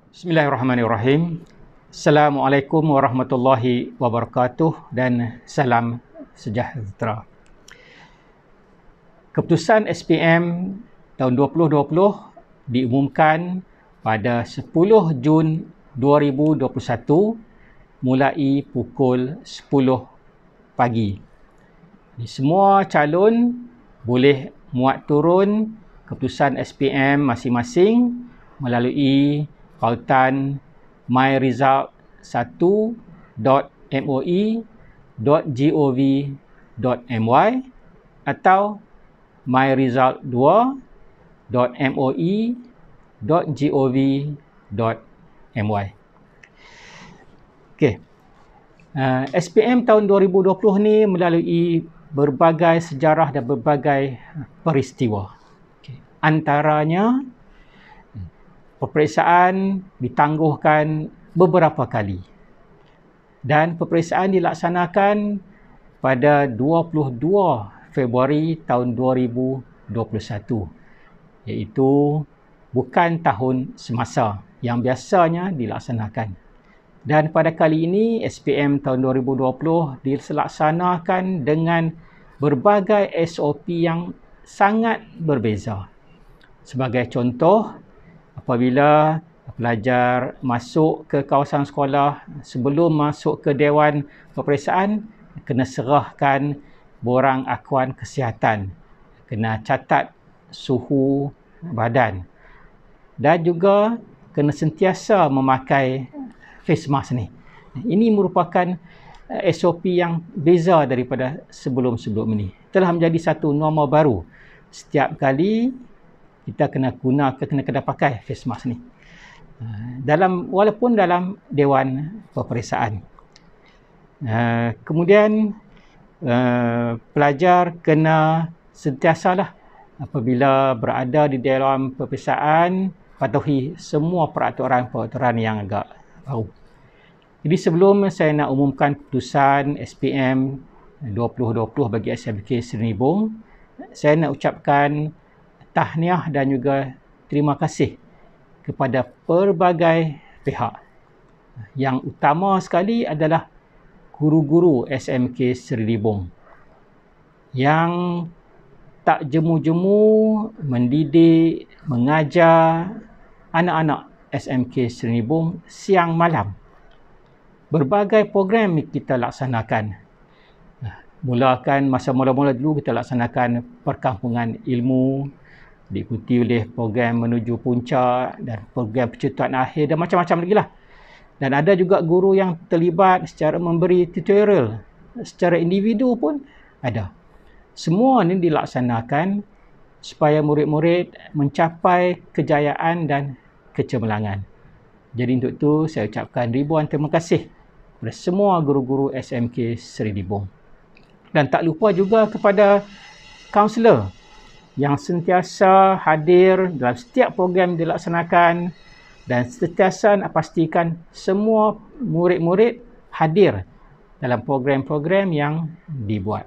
Bismillahirrahmanirrahim. Assalamualaikum warahmatullahi wabarakatuh dan salam sejahtera. Keputusan SPM tahun 2020 diumumkan pada 10 Jun 2021 mulai pukul 10 pagi. Semua calon boleh muat turun keputusan SPM masing-masing melalui pautan myresult1.moi.gov.my atau myresult2.moi.gov.my. Okey. SPM tahun 2020 ni melalui berbagai sejarah dan berbagai peristiwa. Antaranya, peperiksaan ditangguhkan beberapa kali dan peperiksaan dilaksanakan pada 22 Februari tahun 2021, iaitu bukan tahun semasa yang biasanya dilaksanakan. Dan pada kali ini SPM tahun 2020 dilaksanakan dengan berbagai SOP yang sangat berbeza. Sebagai contoh, apabila pelajar masuk ke kawasan sekolah, sebelum masuk ke Dewan Peperiksaan, kena serahkan borang akuan kesihatan, kena catat suhu badan dan juga kena sentiasa memakai face mask ni. Ini merupakan SOP yang beza daripada sebelum-sebelum ini. Telah menjadi satu norma baru. Setiap kali kita kena pakai face mask ni. Walaupun dalam Dewan Peperiksaan. Kemudian pelajar kena sentiasalah apabila berada di Dewan Peperiksaan patuhi semua peraturan yang agak baru. Jadi sebelum saya nak umumkan keputusan SPM 2020 bagi SMK Seri Nibong, saya nak ucapkan tahniah dan juga terima kasih kepada pelbagai pihak. Yang utama sekali adalah guru-guru SMK Seri Nibong yang tak jemu-jemu mendidik, mengajar anak-anak SMK Seri Nibong siang malam. Berbagai program kita laksanakan. Masa mula-mula dulu kita laksanakan perkampungan ilmu, diikuti oleh program menuju puncak dan program percutian akhir dan macam-macam lagi lah. Dan ada juga guru yang terlibat secara memberi tutorial secara individu pun ada. Semua ini dilaksanakan supaya murid-murid mencapai kejayaan dan kecemerlangan. Jadi untuk itu saya ucapkan ribuan terima kasih kepada semua guru-guru SMK Seri Nibong. Dan tak lupa juga kepada kaunselor yang sentiasa hadir dalam setiap program dilaksanakan dan sentiasa nak pastikan semua murid-murid hadir dalam program-program yang dibuat.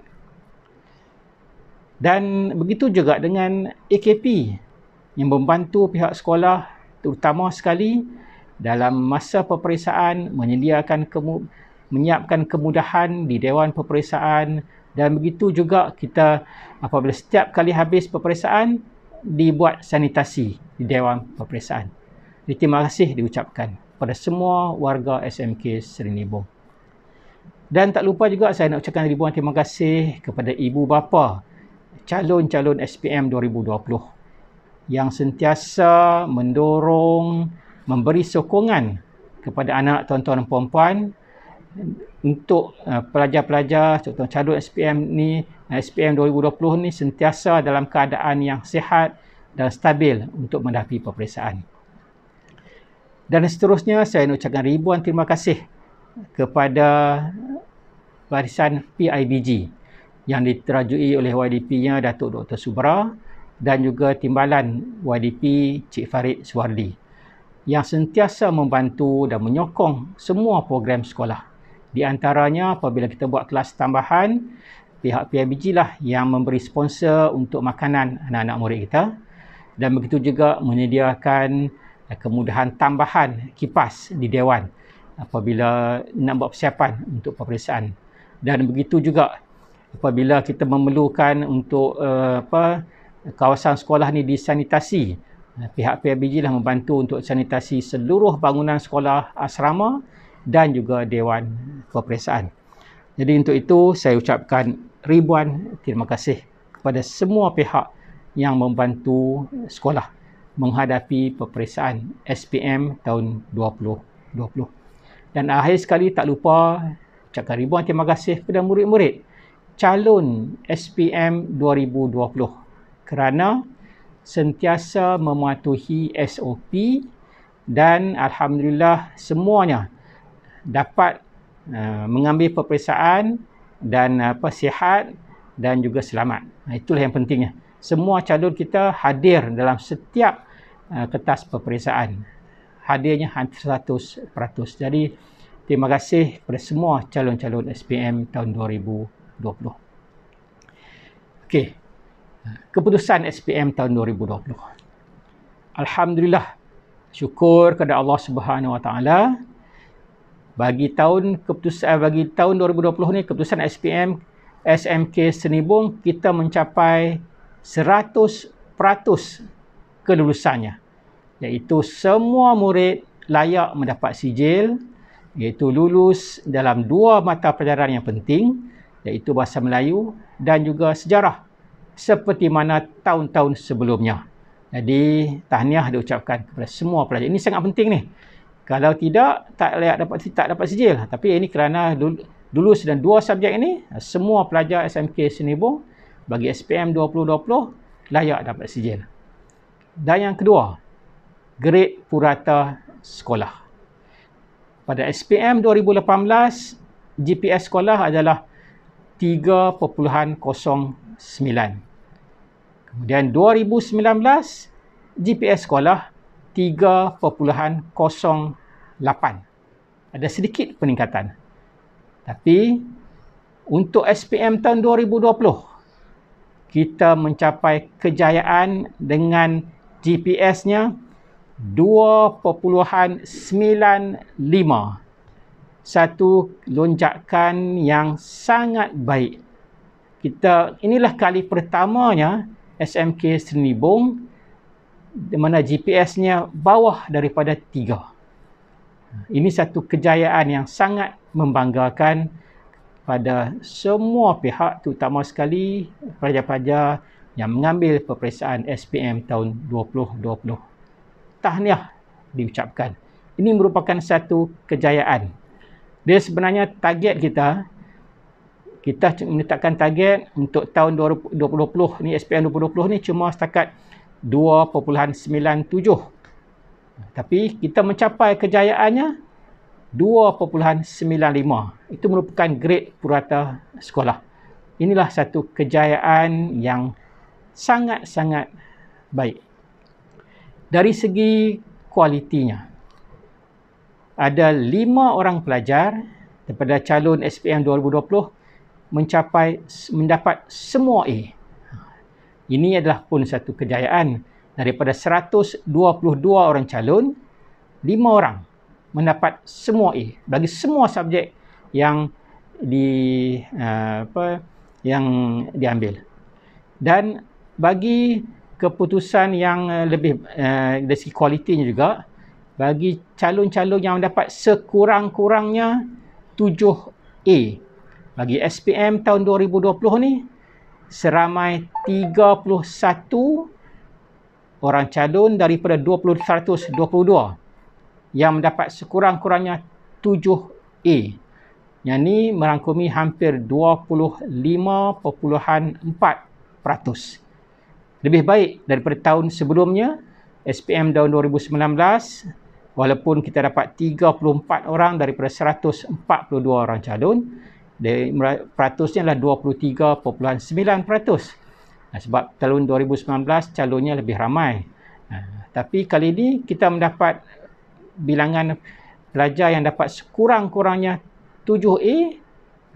Dan begitu juga dengan AKP yang membantu pihak sekolah terutama sekali dalam masa peperiksaan menyiapkan kemudahan di Dewan Peperiksaan. Dan begitu juga kita apabila setiap kali habis peperiksaan dibuat sanitasi di Dewan Peperiksaan. Jadi, terima kasih diucapkan kepada semua warga SMK Seri Nibong. Dan tak lupa juga saya nak ucapkan ribuan terima kasih kepada ibu bapa calon-calon SPM 2020 yang sentiasa mendorong, memberi sokongan kepada anak tuan-tuan dan puan-puan untuk pelajar-pelajar contoh calon SPM 2020 ni sentiasa dalam keadaan yang sihat dan stabil untuk menghadapi peperiksaan. Dan seterusnya saya nak ucapkan ribuan terima kasih kepada barisan PIBG yang diterajui oleh YDP-nya Datuk Dr. Subra dan juga timbalan YDP Cik Farid Suwardi yang sentiasa membantu dan menyokong semua program sekolah. Di antaranya apabila kita buat kelas tambahan, pihak PIBG lah yang memberi sponsor untuk makanan anak-anak murid kita. Dan begitu juga menyediakan kemudahan tambahan kipas di Dewan apabila nak buat persiapan untuk peperiksaan. Dan begitu juga apabila kita memerlukan untuk kawasan sekolah ni disanitasi, pihak PIBG lah membantu untuk sanitasi seluruh bangunan sekolah asrama dan juga Dewan Peperiksaan. Jadi untuk itu saya ucapkan ribuan terima kasih kepada semua pihak yang membantu sekolah menghadapi peperiksaan SPM tahun 2020. Dan akhir sekali tak lupa ucapkan ribuan terima kasih kepada murid-murid calon SPM 2020 kerana sentiasa mematuhi SOP dan alhamdulillah semuanya dapat mengambil peperiksaan dan sihat dan juga selamat. Itulah yang pentingnya. Semua calon kita hadir dalam setiap kertas peperiksaan. Hadirnya 100%. Jadi terima kasih kepada semua calon-calon SPM tahun 2020. Okey. Keputusan SPM tahun 2020. Alhamdulillah. Syukur kepada Allah Subhanahu Wa Taala. Bagi tahun 2020 ni keputusan SPM SMK Senibong kita mencapai 100% kelulusannya, iaitu semua murid layak mendapat sijil, iaitu lulus dalam 2 mata pelajaran yang penting, iaitu Bahasa Melayu dan juga Sejarah seperti mana tahun-tahun sebelumnya. Jadi tahniah diucapkan kepada semua pelajar. Ini sangat penting ni. Kalau tidak, tak dapat sijil. Tapi ini kerana lulus dan 2 subjek ini, semua pelajar SMK Senibong bagi SPM 2020 layak dapat sijil. Dan yang kedua, grade purata sekolah. Pada SPM 2018, GPS sekolah adalah 3.09. Kemudian 2019, GPS sekolah 3.08. Ada sedikit peningkatan. Tapi untuk SPM tahun 2020, kita mencapai kejayaan dengan GPS-nya 2.95. Satu lonjakan yang sangat baik. Inilah kali pertamanya SMK Senibong di mana GPS-nya bawah daripada 3. Ini satu kejayaan yang sangat membanggakan pada semua pihak, terutama sekali pelajar-pelajar yang mengambil peperiksaan SPM tahun 2020. Tahniah diucapkan. Ini merupakan satu kejayaan. Dia sebenarnya target kita menetapkan target untuk tahun 2020 ni, SPM 2020 ni cuma setakat 2.97. Tapi kita mencapai kejayaannya 2.95. Itu merupakan grade purata sekolah. Inilah satu kejayaan yang sangat-sangat baik. Dari segi kualitinya, ada 5 orang pelajar daripada calon SPM 2020 mendapat semua A. Ini adalah pun satu kejayaan. Daripada 122 orang calon, 5 orang mendapat semua A bagi semua subjek yang diambil. Dan bagi keputusan yang lebih dari segi kualitinya juga, bagi calon-calon yang mendapat sekurang-kurangnya 7A. Bagi SPM tahun 2020 ni, seramai 31 orang calon daripada 122 yang mendapat sekurang-kurangnya 7A. Yang ni merangkumi hampir 25.4%. Lebih baik daripada tahun sebelumnya, SPM tahun 2019, walaupun kita dapat 34 orang daripada 142 orang calon, peratusnya adalah 23.9%. Sebab tahun 2019 calonnya lebih ramai. Tapi kali ini kita mendapat bilangan pelajar yang dapat sekurang-kurangnya 7A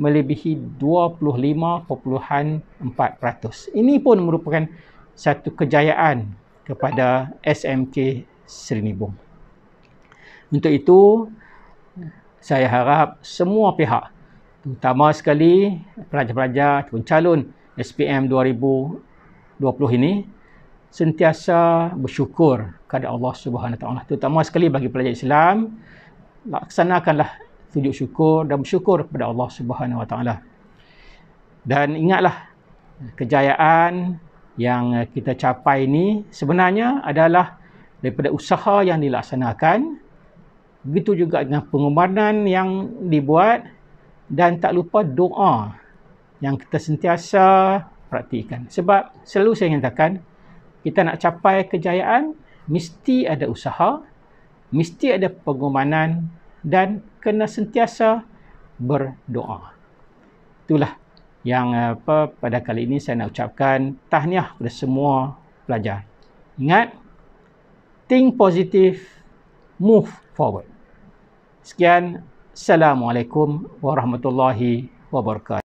melebihi 25.4%. Ini pun merupakan satu kejayaan kepada SMK Senibong. Untuk itu, saya harap semua pihak, terutama sekali pelajar-pelajar ataupun calon SPM 2020 ini, sentiasa bersyukur kepada Allah Subhanahu Wa Taala. Terutama sekali bagi pelajar Islam, laksanakanlah sujud syukur dan bersyukur kepada Allah Subhanahu Wa Taala. Dan ingatlah, kejayaan yang kita capai ini sebenarnya adalah daripada usaha yang dilaksanakan, begitu juga dengan pengorbanan yang dibuat, dan tak lupa doa yang kita sentiasa praktikan. Sebab selalu saya nyatakan, kita nak capai kejayaan, mesti ada usaha, mesti ada pengorbanan, dan kena sentiasa berdoa. Itulah yang pada kali ini saya nak ucapkan tahniah kepada semua pelajar. Ingat, think positive, move forward. Sekian, Assalamualaikum warahmatullahi wabarakatuh.